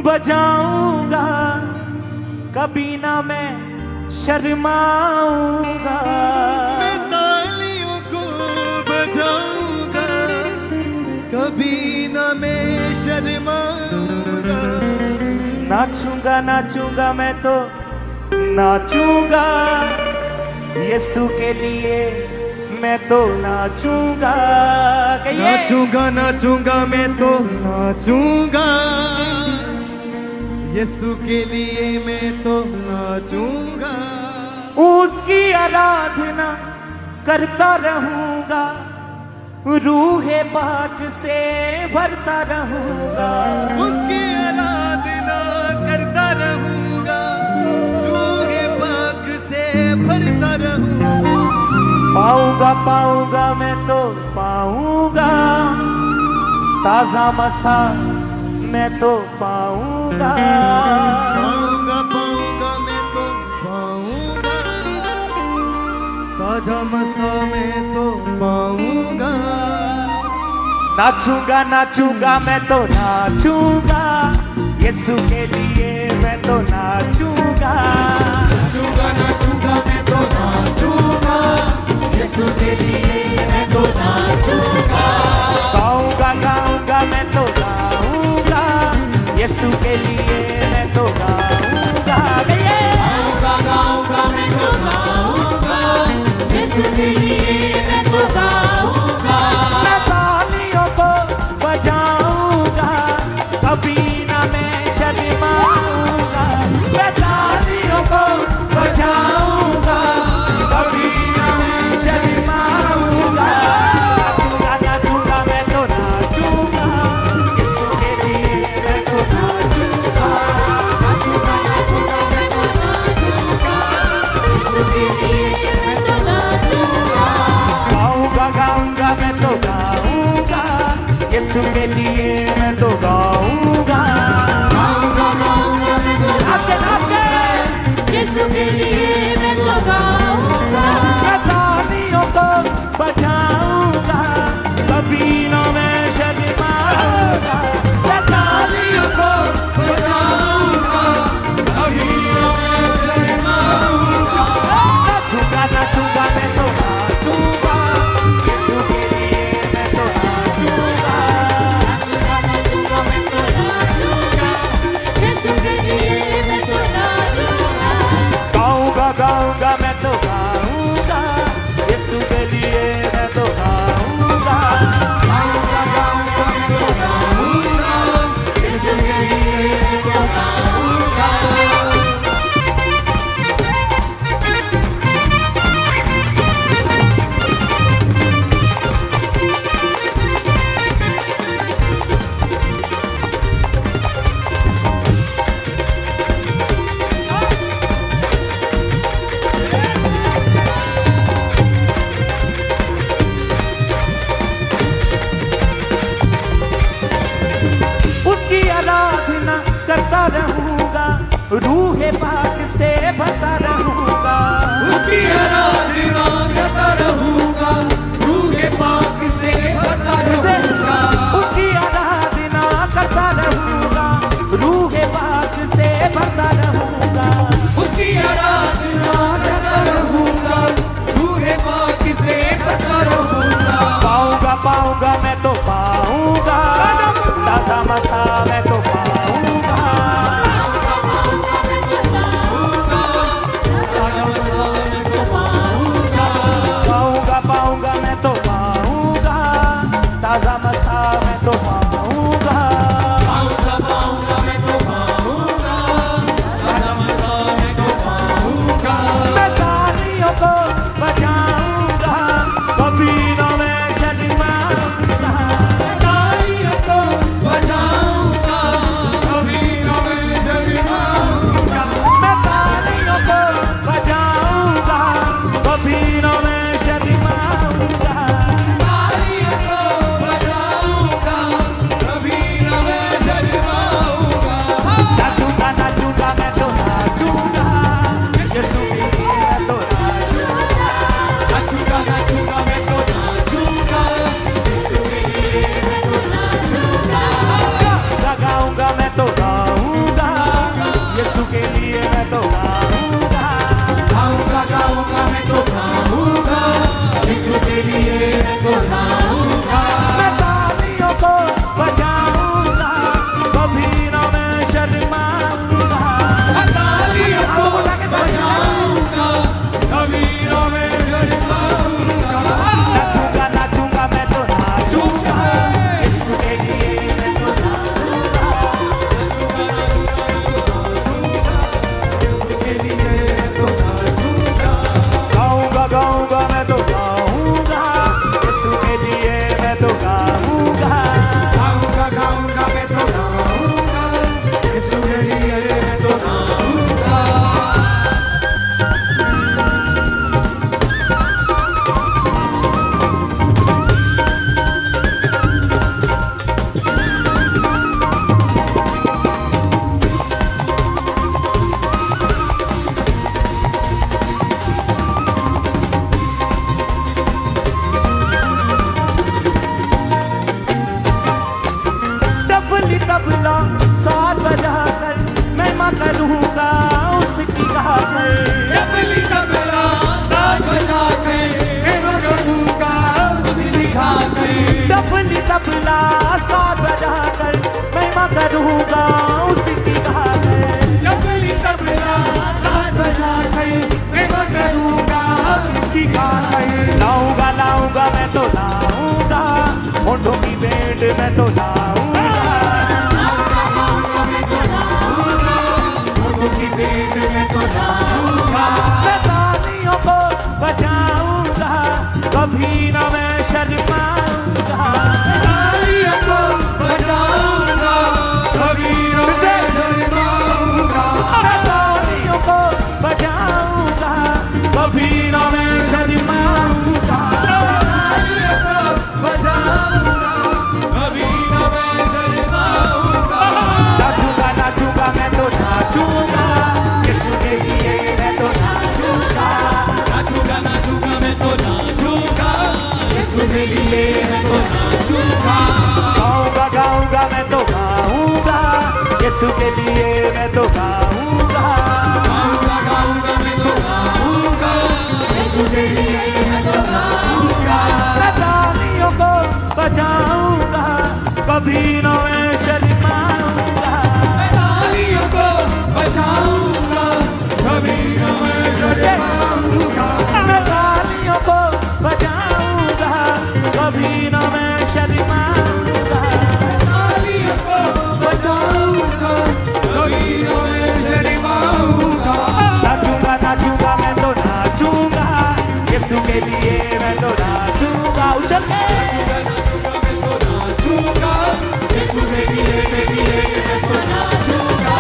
बजाऊंगा, कभी ना मैं शर्माऊंगा। मैं तालियों को बजाऊंगा, कभी ना मैं शर्माऊंगा। नाचूंगा नाचूंगा मैं तो नाचूंगा, यीशु के लिए मैं तो नाचूंगा। नाचूंगा नाचूंगा मैं तो नाचूंगा, यीशु के लिए मैं तो नाचूंगा। उसकी आराधना करता रहूंगा, रूहे पाक से भरता रहूंगा। उसकी आराधना करता रहूंगा, रूहे पाक से भरता रहूंगा। पाऊंगा पाऊंगा मैं तो पाऊंगा, ताजा मसा मैं तो पाऊंगा। पाऊंगा पाऊंगा मैं तो पाऊंगा, ताजा मसा मैं तो पाऊंगा। नाचूंगा नाचूंगा मैं तो नाचूंगा, यीशु के लिए मैं तो नाचूंगा। नाचूंगा नाचूंगा मैं तो नाचूंगा, यीशु के लिए मैं तो नाचूंगा। गाऊंगा गाऊंगा मैं तो गाऊंगा, यीशु के लिए मैं तो गाऊंगा। गाऊंगा गाऊंगा मैं तो गाऊंगा, यीशु के लिए मैं तो गाऊंगा। मैं तालियों को बजाऊंगा, कभी ना मैं शर्माऊंगा। मैं तालियों को बजाऊंगा, कभी ना मैं शर्माऊंगा। नाचूंगा नाचूंगा मैं तो नाचूंगा, यीशु के लिए मैं तो नाचूंगा। नाचूंगा नाचूंगा मैं तो नाचूंगा, यीशु के लिए मैं तो नाचूंगा। गाऊंगा गाऊंगा मैं तो गाऊंगा, यीशु के लिए मैं तो गाऊंगा। गाऊंगा गाऊंगा मैं तो नाच के नाच के यीशु के लिए मैं तो गाऊंगा। मैं तालियों को बजाऊंगा, कभी ना मैं शर्माऊंगा। मैं तालियों को बजाऊंगा, कभी ना मैं शर्माऊंगा। नाचूंगा नाचूंगा मैं तो नाचूंगा, यीशु के लिए मैं तो नाचूंगा। नाचूंगा नाचूंगा मैं तो नाचूंगा, यीशु के लिए मैं तो नाचूंगा। गाऊंगा गाऊंगा मैं तो गाऊंगा, यीशु के लिए मैं तो गाऊंगा। गाऊंगा गाऊंगा मैं तो गाऊंगा, यीशु के लिए मैं तो गाऊंगा। उसकी आराधना करता रहूंगा, रूहे पाक से भरता रहूंगा। उसकी आराधना करता रहूंगा, रूहे पाक से भरता रहूंगा। उसकी आराधना करता रहूंगा, रूहे पाक से भरता रहूंगा। उसकी आराधना करता रहूंगा, रूहे पाक से भरता रहूंगा। पाऊंगा पाऊंगा मैं तो पाऊंगा, ताजा मसा मैं तो पाऊंगा। पाऊंगा पाऊंगा मैं तो पाऊंगा, ताजा मसा मैं तो पाऊंगा। पाऊंगा पाऊंगा मैं तो पाऊंगा, ताजा मसा मैं तो पाऊंगा। मैं तालियों को बजाऊंगा, कभी ना मैं शर्माऊंगा। तालियों को बजाऊंगा, साथ बजा कर महिमा करूँगा उसी की गाकर। नकली तबला साथ बजा कर मैं करूँगा उसकी गाकर। लाऊंगा लाऊंगा मैं तो लाऊंगा होठों की भेंट मैं तो लाऊंगा। मैं तालियों को बजाऊंगा कभी ना मैं शर्माऊंगा। तालियों को बजाऊंगा कभी न मैं शर्माऊंगा। मैं तालियों को बजाऊंगा कभी ना मैं शर्माऊंगा। तालियों को बजाऊंगा कभी न मैं शर्माऊंगा। नाचूंगा नाचूंगा मैं तो नाचूंगा यीशु के लिए मैं तो नाचूंगा। नाचूंगा नाचूंगा मैं तो नाचूंगा यीशु के लिए मैं तो नाचूंगा। गाऊंगा गाऊंगा मैं तो गाऊंगा यीशु के लिए मैं तो गाऊंगा। गाऊंगा गाऊंगा मैं तो गाऊंगा यीशु के लिए मैं तो गाऊंगा। मैं तालियों को बजाऊंगा कभी ना मैं शर्माऊंगा। मैं तालियों को बजाऊंगा कभी न मैं शर्माऊंगा। मैं तालियों को बजाऊंगा कभी ना मैं शर्माऊंगा। तालियों को बजाऊंगा कभी न मैं शर्माऊंगा। नाचूंगा नाचूंगा मैं तो नाचूंगा यीशु के लिए मैं तो नाचूंगा। उछल के नाचूंगा यीशु के लिए मैं तो नाचूंगा।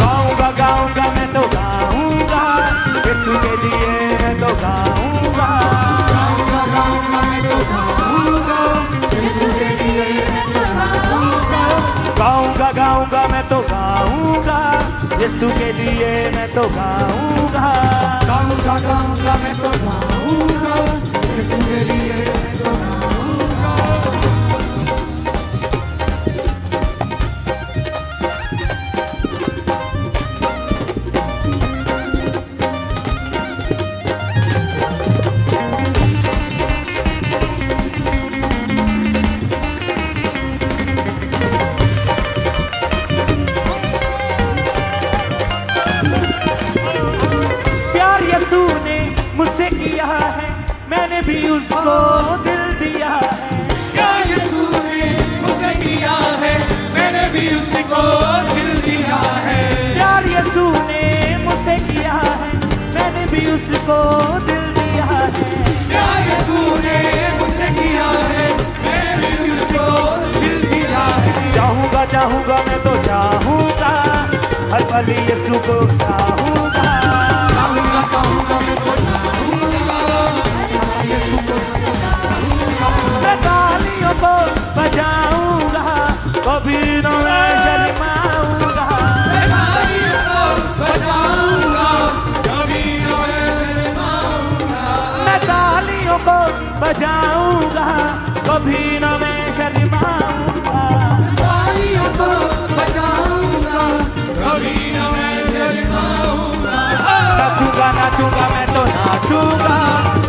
गाऊंगा गाऊंगा मैं तो गाऊंगा यीशु के लिए मैं तो गाऊंगा। गाऊंगा गाऊंगा मैं तो गाऊंगा यीशु के लिए मैं तो गाऊंगा। गाऊंगा गाऊंगा मैं तो गाऊंगा यीशु के लिए मैं तो गाऊंगा। गाऊंगा गाऊंगा मैं तो गाऊंगा यीशु के लिए मैं तो गाऊंगा। प्यार यीशु ने मुझसे किया है मैंने भी उसको दिल दिया है। क्या यीशु ने मुझे किया है मैंने भी उसको दिल दिया है। प्यार यीशु ने मुझसे किया है मैंने भी उसको दिल दिया है। क्या यीशु ने मुझे किया है मैंने भी उसको दिल दिया है। चाहूंगा चाहूंगा मैं तो चाहूंगा हर पल यीशु को चाहूंगा। चाहूंगा चाहूंगा मैं तो चाहूंगा यीशु को चाहूंगा। मैं तालियों को बजाऊंगा कभी ना मैं शर्माऊंगा। मैं तालियों को बजाऊंगा कभी न मैं शर्माऊंगा। मैं तालियों को बजाऊंगा कभी ना मैं शर्माऊंगा। तालियों को बजाऊंगा कभी न मैं शर्माऊंगा। नाचूंगा नाचूंगा मैं तो नाचूंगा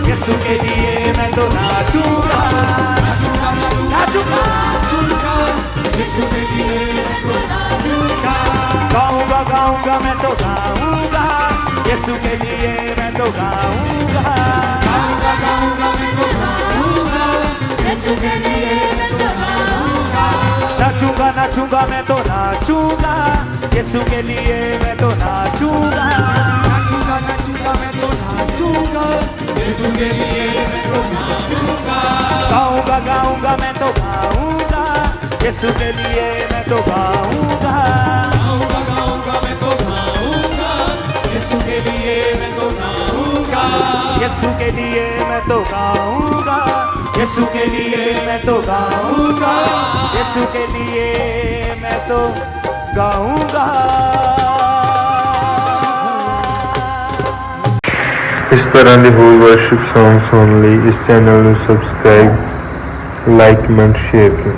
यीशु के लिए मैं तो नाचूंगा। नाचूंगा नाचूंगा नाचूंगा यीशु के लिए मैं तो नाचूंगा। गाऊंगा गाऊंगा मैं तो गाऊंगा यीशु के लिए मैं तो गाऊंगा। गाऊंगा गाऊंगा मैं तो गाऊंगा यीशु के लिए मैं तो गाऊंगा। नाचूंगा नाचूंगा मैं तो नाचूंगा यीशु के लिए मैं तो नाचूंगा। नाचूंगा नाचूंगा मैं तो नाचूंगा यीशु के लिए मैं तो नाचूंगा। गाऊंगा गाऊंगा मैं तो गाऊंगा यीशु के लिए मैं तो गाऊंगा। गाऊंगा गाऊंगा मैं तो गाऊंगा यीशु के लिए मैं तो गाऊंगा। यीशु के लिए मैं तो गाऊंगा यीशु के लिए मैं तो गाऊंगा यीशु के लिए मैं तो गाऊंगा। इस तरह ਦੇ ਹੋਰ ਵਰਸ਼ਿਪ ਸੌਂਗ ਸੁਣਨ ਲਈ ਇਸ ਚੈਨਲ ਨੂੰ ਸਬਸਕ੍ਰਾਈਬ ਲਾਈਕ ਕਮੈਂਟ ਸ਼ੇਅਰ ਕਰੋ।